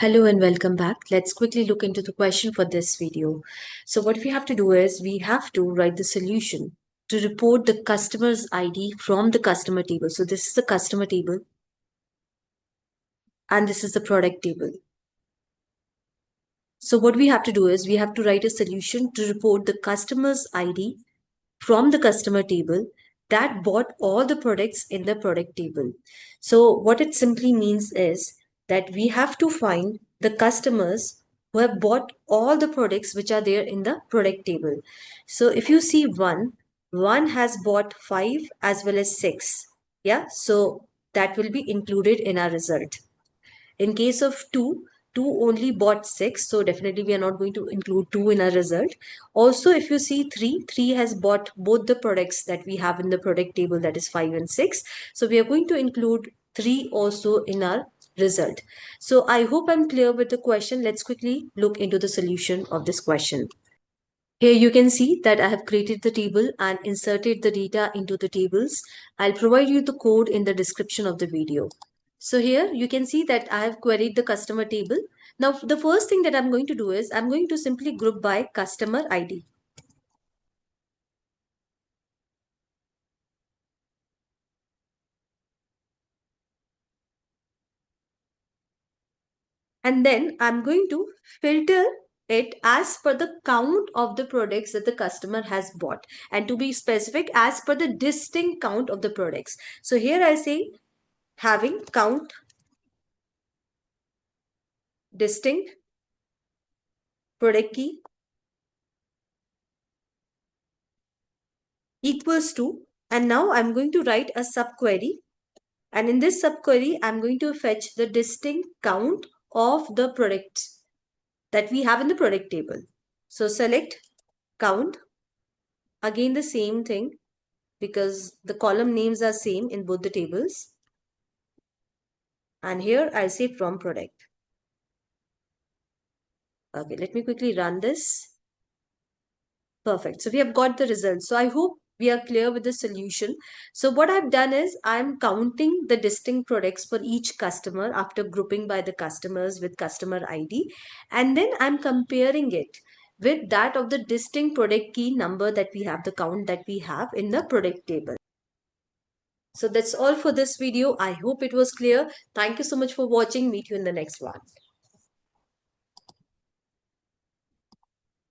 Hello and welcome back. Let's quickly look into the question for this video. So what we have to do is we have to write the solution to report the customer's ID from the customer table. So this is the customer table and this is the product table. So what we have to do is we have to write a solution to report the customer's ID from the customer table that bought all the products in the product table. So what it simply means is that we have to find the customers who have bought all the products which are there in the product table. So if you see one has bought 5 as well as 6. Yeah, so that will be included in our result. In case of 2 only bought 6, so definitely we are not going to include 2 in our result. Also, if you see 3 has bought both the products that we have in the product table, that is 5 and 6. So we are going to include 3 also in our result. So I hope I'm clear with the question. Let's quickly look into the solution of this question. Here you can see that I have created the table and inserted the data into the tables. I'll provide you the code in the description of the video. So here you can see that I have queried the customer table. Now the first thing that I'm going to do is I'm going to simply group by customer ID. And then I'm going to filter it as per the count of the products that the customer has bought, and to be specific, as per the distinct count of the products. So here I say having count distinct product key equals to, and now I'm going to write a subquery, and in this subquery I'm going to fetch the distinct count of the products that we have in the product table. So select count, again the same thing because the column names are same in both the tables, and here I'll say from product. Okay, let me quickly run this. Perfect. So we have got the results. So I hope we are clear with the solution. So what I've done is I'm counting the distinct products for each customer after grouping by the customers with customer ID. And then I'm comparing it with that of the distinct product key number that we have, the count that we have in the product table. So that's all for this video. I hope it was clear. Thank you so much for watching. Meet you in the next one.